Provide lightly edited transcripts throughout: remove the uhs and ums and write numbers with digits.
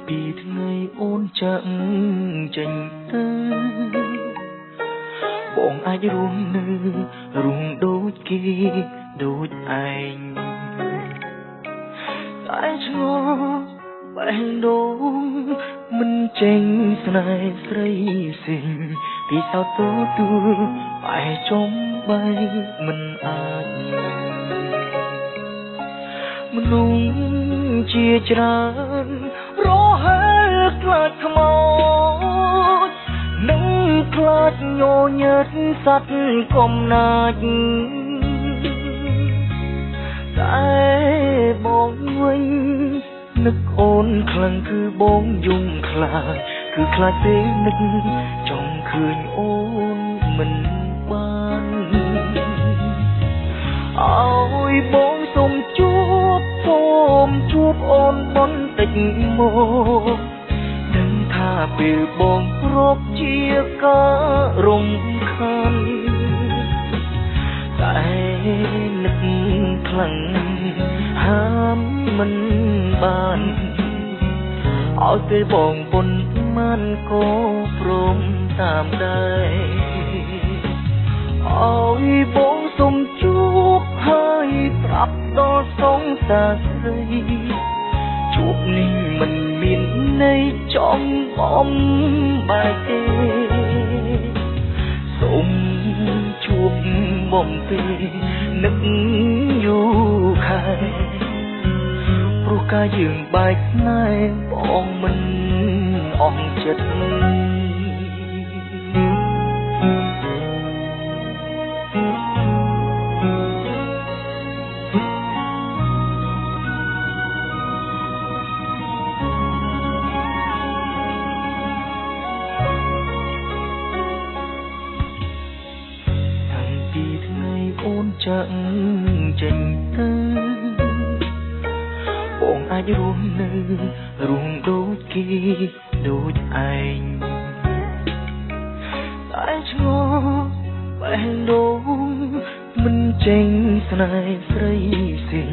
ពីថ្ងៃអូនចាក់ចេញទៅបងអាចរស់នៅរស់ដូចគេដូចឯងតែឆ្ងល់បេះដូងមិនចេញស្នេហ៍ស្រីសិងពីសោតទួលបែចំបីមិនអាចមនុស្សជាច្រើនរហែលខ្លាចខ្មោចនឹងខ្លាចញញើតសត្វកំណាចតែបងវិញនឹកអូនខ្លាំងគឺបងយំខ្លាចគឺខ្លាចពេលនឹកចង់ឃើញអូនមិនបានអើយបងសូមជួបអូនបន្តិចមកដឹងថាពេលបងរកជាការរំខានតែនឹកខ្លាំងហាមមិនបានឲ្យពេលបងប៉ុនមិនក៏ព្រមតាមដែរឲ្យបងសូមជួបហើយប្រាប់ដល់សងសាស្រីជួបនេះមិនមានន័យចង់បំបែកទេសូមជួបបំពេនឹកយូរខែព្រោះការយើងបែកស្នេហ៍បងមិនអស់ចិត្តអូនចាក់ចេញទៅបងអាចរស់នៅរស់ដូចគេដូចឯងតែឆ្ងល់បេះដូងមិនចេញស្នេហ៍ស្រីសិង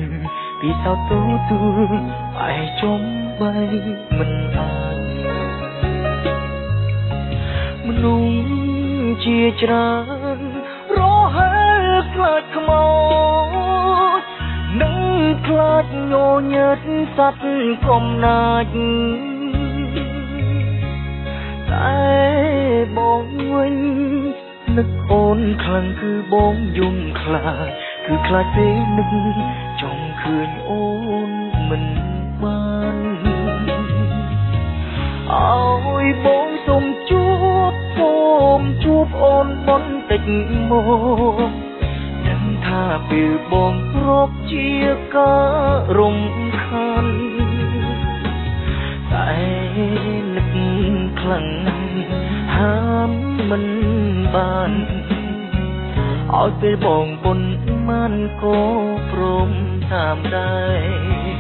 ពីសោតទួលបែចំបីមិនអាចមនុស្សជាច្រើនរហែលខ្លាចខ្មោចនឹងខ្លាចញញើតសត្វកំណាចតែបងវិញនឹកអូនខ្លាំងគឺបងយំខ្លាចគឺខ្លាចពេលនឹកចង់ឃើញអូនមិនបានឲ្យបងសូមជួបអូនបន្តិចមកដឹងថាពេលបងរកជាការរំខានតែនឹកខ្លាំងហាមមិនបានឲ្យពេលបងប៉ុនមិនក៏ព្រមតាមដែរ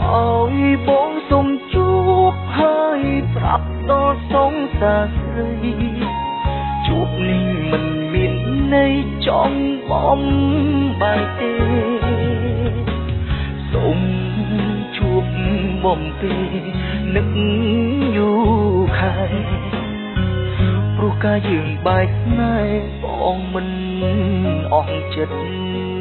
ឲ្យបងសូមជួបហើយប្រាប់ដល់សងសាស្រីជួបនេះមិនមានន័យចង់បំបែកទេសូមជួបបំពេនឹកយូរខែព្រោះការយើងបែកស្នេហ៍បងមិនអស់ចិត្ត